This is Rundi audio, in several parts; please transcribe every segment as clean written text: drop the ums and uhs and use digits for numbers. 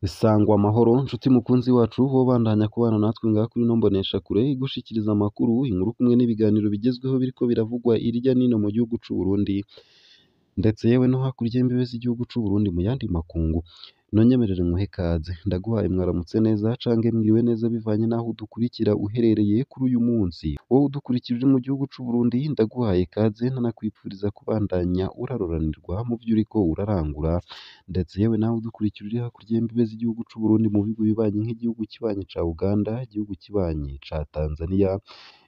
Sangwa amahoro nshuti mukunzi wacu wobandanya kubana natwe ngaha kuri ino mboneshakure igushikiriza amakuru, inkuru kumwe n'ibiganiro bigezweho biriko biravugwa irya nino mu gihugu c'u Burundi ndetse yewe no hakurya y'imbibe z'igihugu c'u Burundi mu yandi makungu. Nonyemerere nkuhe ikaze, ndaguhaye mwaramutse neza cange mwiriwe neza bivanye n'aho udukurikira uherereye kuri uyu munsi. Wowe udukurikira uri mu gihugu c'u Burundi ndaguhaye ikaze ntanakwipfuriza kubandanya uraroranirwa mu vyo uriko urarangura, ndetse yewe nawe udukurikira uri hakurya y'imbibe z'igihugu c'u Burundi mu bihugu bibanyi nk'igihugu kibanyi ca Uganda, igihugu kibanyi ca Tanzania,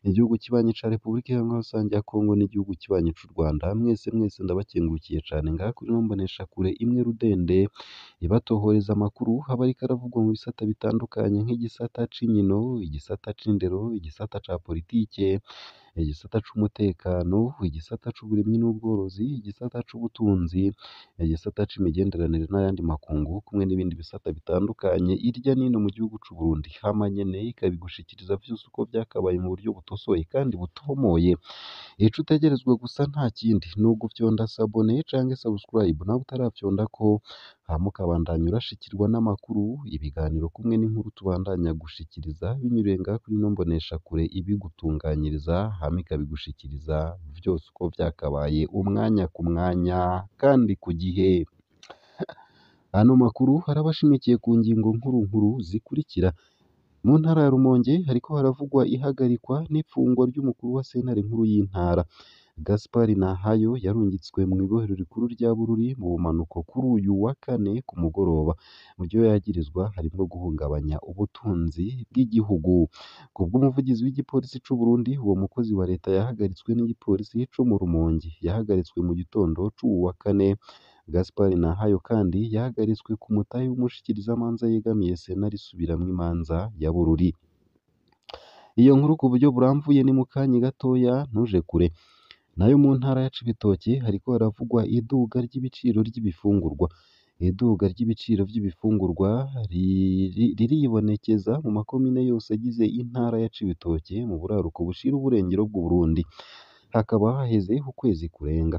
igihugu kibanyi ca Repubulika Iharanira Rusange ya Kongo n'igihugu kibanyi c'u Rwanda. Mwese ndabakengurukiye cane ngaha kuri ino mboneshakure imwe rudende ibatohoreza amakuru aba ariko aravugwa mu bisata bitandukanye nk'igisata c'inkino, igisata c'indero, igisata ca politike, igisata c'umutekano, igisata c'uburimyi n'ubworozi, igisata c'ubutunzi, igisata c'imigenderanire n'ayandi makungu kumwe n'ibindi bisata bitandukanye irya nino mu gihugu c'u Burundi. Hama nyene ikabigushikiriza vyose uko vyakabaye mu buryo butosoye kandi butomoye. Ico utegerezwa gusa nta kindi ni ugufyonda sabone canke subscribe nawe utaravyondako, hama ukabandanya urashikirwa n'amakuru, ibiganiro kumwe n'inkuru tubandanya gushikiriza binyuriye ngaha kuri ino mboneshakure ibigutunganyiriza, hama ikabigushikiriza vyose uko vyakabaye umwanya ku mwanya kandi ku gihe. Ano makuru araba ashimikiye ku ngingo nkuru zikurikira. Mu ntara ya Rumonge hariko haravugwa ihagarikwa n'ipfungwa ry'umukuru wa sentare nkuru y'intara. Gaspard Nahayo yarungitswe mw'ibohero rikuru rya Bururi mu bumanuko kuri uyu wa kane ku mugoroba. Mu vyo yagirizwa harimwo guhungabanya ubutunzi bw'igihugu. Kubw'umuvugizi w'igipolisi c'u Burundi, uwo mukozi wa leta yahagaritswe n'igipolisi co mu Rumonge. Yahagaritswe mu gitondo c'uwu wa kane. Gaspard Nahayo kandi yahagaritswe ku mutahe w'umushikirizamanza yegamiye sentare isubiramwo imanza ya Bururi. Iyo nkuru ku buryo buramvuye ni mu kanya gatoya ntuje kure. Nayo mu ntara ya Cibitoke hariko haravugwa iduga ry'ibiciro ry'ibifungurwa. Iduga ry'ibiciro vy'ibifungurwa riribonekeza mu makomine yose agize intara ya Cibitoke mu buraruko bushira uburengero bw'u Burundi. Hakaba haheze ukwezi kurenga.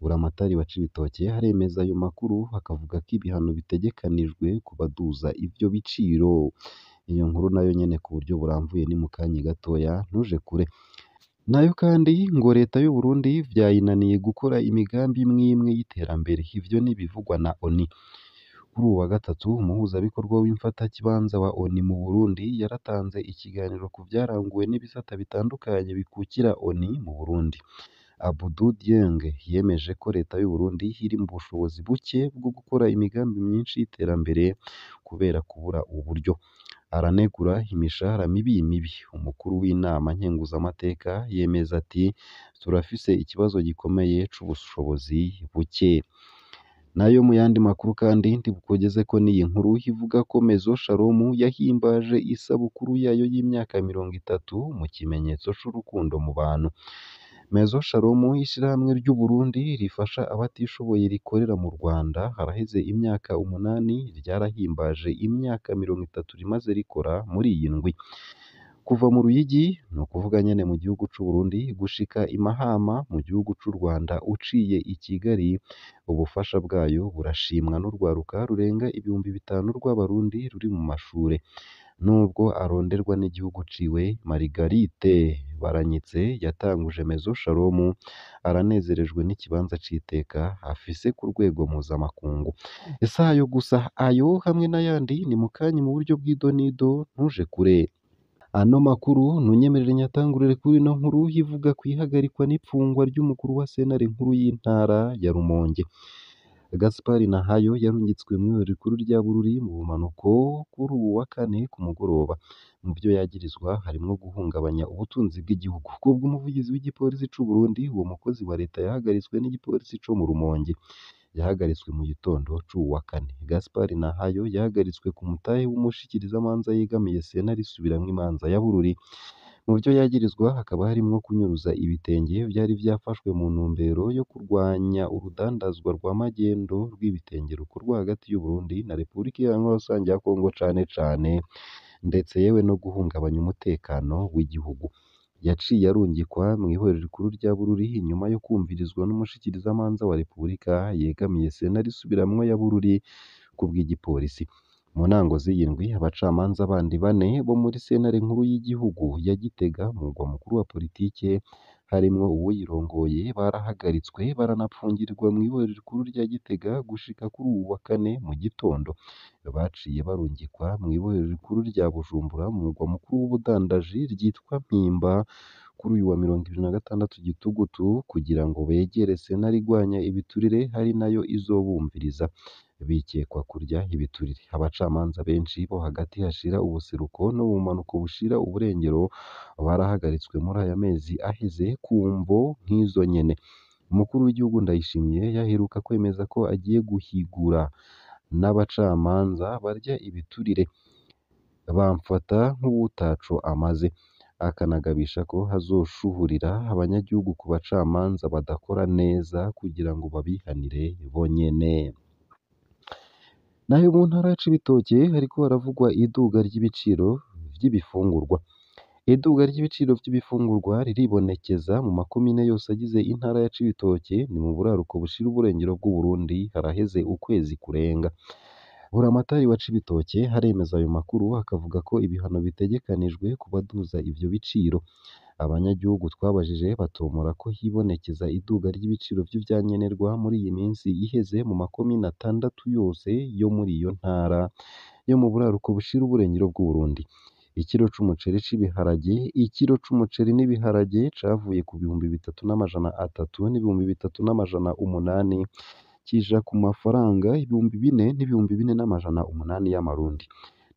Buramatari wa Cibitoke aremeza ayo makuru akavuga ko ibihano bitegekanijwe ku baduza ivyo biciro. Iyo nkuru nayo nyene ku buryo buramvuye ni mu kanya gatoya ntuje kure. Nayo kandi ngo leta y'u Burundi vyayinaniye gukora imigambi imwe y'iterambere. Ivyo n'ibivugwa na ONU. Kuri uwu wa gatatu umuhuzabikorwa w'imfatakibanza wa ONU mu Burundi yaratanze ikiganiro ku vyaranguwe n'ibisata bitandukanye bikukira ONU mu Burundi. Abdou Dieng yemeje ko leta y'u Burundi iri mu bushobozi buke bwo gukora imigambi myinshi y'iterambere kubera kubura uburyo. Aranegura imishahara mibi. Umukuru w'inama nkenguzamateka yemeza ati turafise ikibazo gikomeye c'ubushobozi buke. Nayo mu yandi makuru kandi ndibukugezeko n'iyi nkuru ivuga ko Maison Shalom yahimbaje isabukuru yayo y'imyaka 30 mu kimenyetso c'urukundo mu bantu. Maison Shalom ishirahamwe ry'u Burundi rifasha abatishoboye rikorera mu Rwanda haraheze imyaka 8 ryarahimbaje imyaka 30 rimaze rikora muri iyi ndwi. Kuva mu Ruyigi ni ukuvuga nyene mu gihugu c'u Burundi gushika i Mahama mu gihugu c'u Rwanda uciye i Kigali, ubufasha bwayo burashimwa n'urwaruka rurenga 5000 rw'abarundi ruri mu mashure. Nubwo aronderwa n'igihugu ciwe, Margarite Baranyitse yatanguje Maison Shalom aranezerejwe n'ikibanza c'iteka afise ku rwego mpuzamakungu. Ese ayo gusa, ayo hamwe n'ayandi ni mu kanya mu buryo bw'idonido ntuje kure. Ano makuru ntunyemerere nyatangurire kuri ino nkuru ivuga kw'ihagarikwa n'ipfungwa ry'umukuru wa sentare nkuru y'intara ya Rumonge. Gaspard Nahayo yarungitswe mw'ibohero rikuru rya Bururi mu bumanuko kuri uwu wa kane ku mugoroba. Mu vyo yagirizwa harimwo guhungabanya ubutunzi bw'igihugu. Kubw'umuvugizi w'igipolisi c'u Burundi, uwo mukozi wa leta yahagaritswe n'igipolisi co mu Rumonge. Yahagaritswe mu gitondo c'uwu wa kane. Gaspard Nahayo yahagaritswe ku mutahe w'umushikirizamanza yegamiye sentare isubiramwo imanza ya Bururi. Mu vyo yagirizwa hakaba harimwo kunyuruza ibitenge vyari vyafashwe mu ntumbero yo kurwanya urudandazwa rwa magendo rw'ibitenge rukorwa hagati y'u Burundi na Repubulika Iharanira Rusange ya Kongo cane, ndetse yewe no guhungabanya umutekano w'igihugu. Yaciye arungikwa mw'ibohero rikuru rya Bururi inyuma yo kwumvirizwa n'umushikirizamanza wa Repubulika yegamiye sentare isubiramwo ya Bururi kubw'igipolisi. Mu ntango z'iyi ndwi abacamanza bandi bane bo muri sentare nkuru y'igihugu ya Gitega mu murwa mukuru wa politike harimwo uwuyirongoye barahagaritswe baranapfungirwa mw'ibohero rikuru rya Gitega gushika kuri uwu wa kane mu gitondo baciye barungikwa mw'ibohero rikuru rya Bujumbura mu murwa mukuru w'ubudandaji ryitwa Mpimba kuri uyu wa 26 Gitugutu kugira ngo begere sentare igwanya ibiturire ari nayo izobumviriza bikekwa kurya ibiturire. Abacamanza benshi bo hagati hashira ubuseruko no mu bumanuko bushira uburengero barahagaritswe muri aya mezi aheze ku mvo nk'izo nyene. Umukuru w'igihugu Ndayishimiye yaheruka kwemeza ko agiye guhigura n'abacamanza barya ibiturire bamfata nk'uwutaco amaze, akanagabisha ko hazoshuhurira abanyagihugu ku bacamanza badakora neza kugira ngo babihanire bonyene. Naho mu ntara ya Cibitoke hariko haravugwa iduga ry'ibiciro vy'ibifungurwa. Iduga ry'ibiciro vy'ibifungurwa riribonekeza mu makomine yose agize intara ya Cibitoke, ni mu buraruko bushira uburengero bw'Uburundi, haraheze ukwezi kurenga. Buramatari wa Cibitoke haremeza ayo makuru akavuga ko ibihano bitegekanijwe ku baduza ivyo biciro. Abanyagihugu twabajije batomora ko hibonekeza iduga ry'ibiciro vy'ivyankenerwa muri iyi minsi iheze mu makomine 6 yose yo muri iyo ntara yo mu buraruko bushira uburengero bw'Uburundi. Ikiro c'umuceri ikiro c'umuceri n'ibiharage cavuye ku 3,300 n'ibihumbi 3,800 kija ku mafaranga 4,000 n'ibihumbi 4,800 y'amarundi.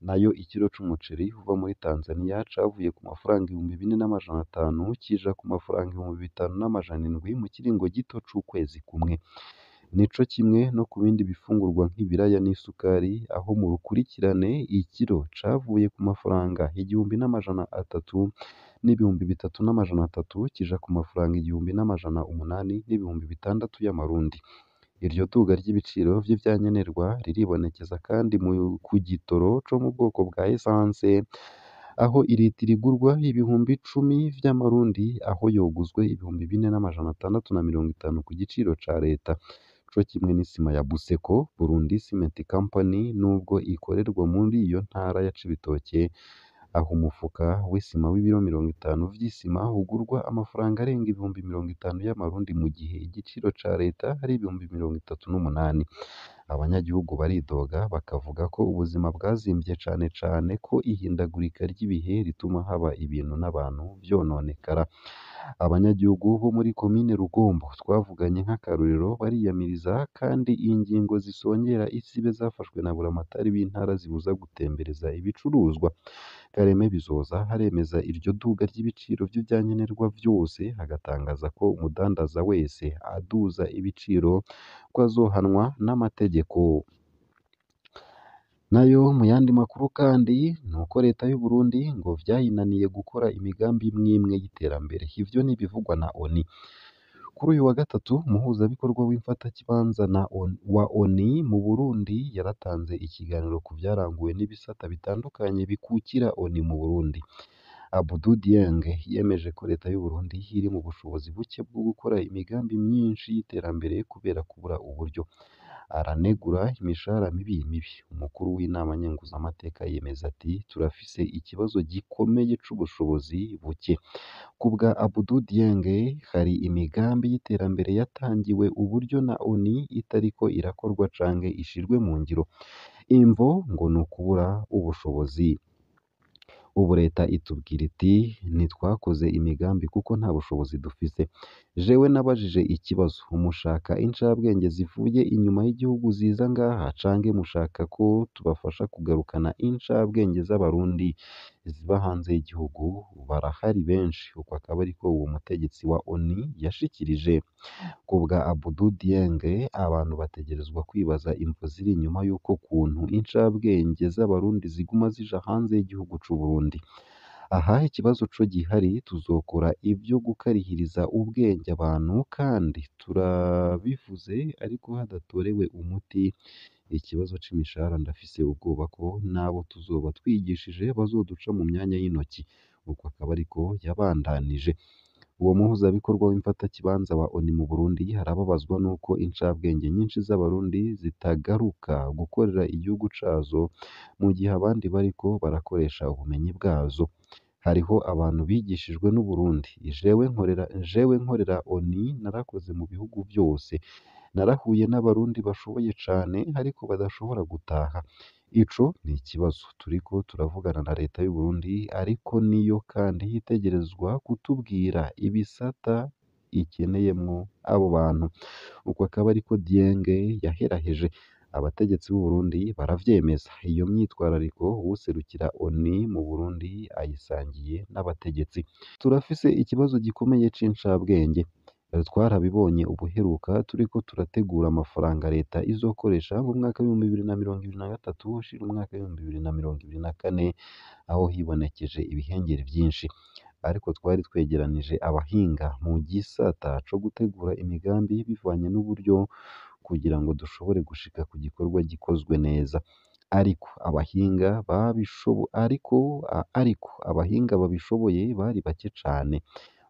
Nayo ikiro c'umuceri uva muri Tanzania cavuye ku mafaranga 4,500 kija ku mafaranga 5,700 mu kiringo gito c'ukwezi kumwe. Nico kimwe no ku bindi bifungurwa nk'ibiraya n'isukari, aho mu rukurikirane ikiro cavuye ku mafaranga 1,300 n'ibihumbi 3,300 kija ku mafaranga 1,800 n'ibihumbi 600 y'amarundi. Iryo duga ry'ibiciro vy'ivyankenerwa riribonekeza kandi ku gitoro co mu bwoko bwa esanse, aho iritiro igurwa ibihumbi 10 vy'amarundi, aho yoguzwe ibihumbi 4,650 ku giciro ca leta. Co kimwe n'isima ya Buseko, Burundi Cement Company, nubwo ikorerwa muri iyo ntara ya Cibitoke, aho umufuka w'isima w'ibiro 50 vy'isima ugurwa amafaranga arenga ibihumbi 50 y'amarundi mu gihe igiciro ca leta ari ibihumbi 38. Abanyagihugu baridoga bakavuga ko ubuzima bwazimvye cane ko ihindagurika ry'ibihe rituma haba ibintu n'abantu vyononekara. Abanyagihugu bo muri komine Rugombo twavuganye nk'akarorero bariyamiriza kandi ingingo zisongera isibe zafashwe na buramatari b'intara zibuza gutembereza ibicuruzwa. Kareme Bizoza haremeza iryo duga ry'ibiciro vy'ivyankenerwa vyose, hagatangaza ko umudandaza wese aduza ibiciro ko azohanwa n'amategeko. Nayo mu yandi makuru kandi nuko leta y'u Burundi ngo vyayinaniye gukora imigambi imwe y'iterambere. Ivyo n'ibivugwa na ONU. Kuri uyu wa gatatu umuhuzabikorwa w'imfatakibanza wa ONU mu Burundi yaratanze ikiganiro ku vyaranguwe n'ibisata bitandukanye bikukira ONU mu Burundi. Abdou Dieng yemeje ko leta y'u Burundi iri mu bushobozi buke bwo gukora imigambi myinshi y'iterambere kubera kubura uburyo. Aranegura imishahara mibi. Umukuru w'inama nkenguzamateka yemeza ati turafise ikibazo gikomeye c'ubushobozi buke. Kubwa Abdou Dieng hari imigambi y'iterambere yatangiwe uburyo na ONU itariko irakorwa canke ishirwe mu ngiro. Imvo ngo ni ukubura ubushobozi. Ubu leta itubwira iti ntitwakoze imigambi kuko nta bushobozi dufise. Jewe nabajije ikibazo, mushaka incabwenge zivuye inyuma y'igihugu ziza ngaha canke mushaka ko tubafasha kugarukana incabwenge z'abarundi ziba hanze y'igihugu? Barahari benshi. Uko akaba ariko uwo mutegetsi wa ONU yashikirije. Kubwa Abdou Dieng abantu bategerezwa kwibaza imvo ziri inyuma y'uko kuntu incabwenge z'abarundi ziguma zija hanze y'igihugu c'u Burundi. Aha ikibazo co gihari tuzokora ivyo gukarihiriza ubwenge abantu kandi turabivuze ariko hadatorewe umuti. Ikibazo c'imishahara ndafise ubwoba ko n'abo tuzoba twigishije bazoduca mu myanya y'intoki. Uko akaba ariko yabandanije. uwo muhuzabikorwa w'imfatakibanza wa ONU mu Burundi arababazwa n'uko incabwenge nyinshi z'Abarundi zitagaruka gukorera igihugu cazo mu gihe abandi bariko barakoresha ubumenyi bwazo. Hariho abantu bigishijwe n'u Burundi. Jewe nkorera ONU narakoze mu bihugu byose, narahuye n'Abarundi bashoboye cane ariko badashobora gutaha. Ico ni ikibazo turiko turavugana na leta y'u Burundi, ariko niyo kandi itegerezwa kutubwira ibisata ikeneyemwo abo bantu. Uko akaba ariko Dieng yaheraheje. Abategetsi b'u Burundi baravyemeza. Iyo myitwarariko uwuserukira ONU mu Burundi ayisangiye n'abategetsi. Turafise ikibazo gikomeye c'incabwenge. Twarabibonye ubuheruka turiko turategura amafaranga leta izokoresha mu mwaka w'ibihumbi bibiri na mirongo ibiri na gatatu ushira umwaka w'ibihumbi bibiri na mirongo ibiri na kane, aho hibonekeje ibihengeri vyinshi. Ariko twari twegeranije abahinga mu gisata co gutegura imigambi bivanye n'uburyo kugira ngo dushobore gushika ku gikorwa gikozwe neza. Ariko abahinga babishoboye bari bake cane.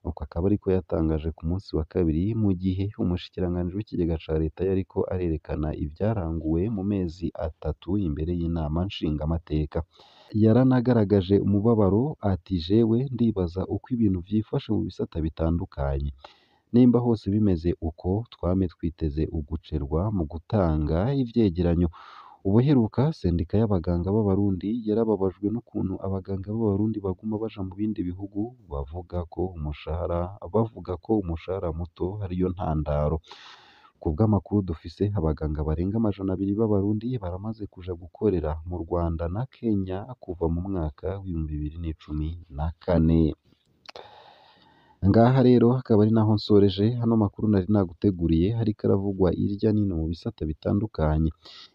Uko akaba ariko yatangaje ku munsi wa kabiri mu gihe umushikiranganji w'ikigega ca leta yariko arerekana ivyaranguwe mu mezi atatu imbere y'inama nshingamateka. Yaranagaragaje umubabaro ati jewe ndibaza uko ibintu vyifashe mu bisata bitandukanye. Nimba hose bimeze uko twame twiteze ugucerwa mu gutanga ivyegeranyo. Ubuheruka sendika y'abaganga b'Abarundi yarababajwe n'ukuntu abaganga b'Abarundi baguma baja mu bindi bihugu bavuga ko umushahara muto ariyo ntandaro. Ku bw'amakuru dufise abaganga barenga 200 b'Abarundi baramaze kuja gukorera mu Rwanda na Kenya kuva mu mwaka w'ibihumbi 2014. Ngaha rero hakaba ari naho nsoreje hano makuru nari naguteguriye, hariko aravugwa irya nino mu bisata bitandukanye.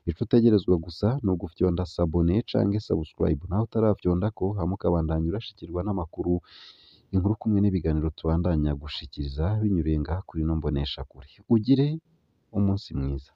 Ico utegerezwa gusa ni ugufyonda sabone canke subscribe naho utaravyondako, hama ukabandanya urashikirwa n'amakuru, inkuru kumwe n'ibiganiro tubandanya gushikiriza binyuriye ngaha kuri ino mboneshakure. Ugire umunsi mwiza.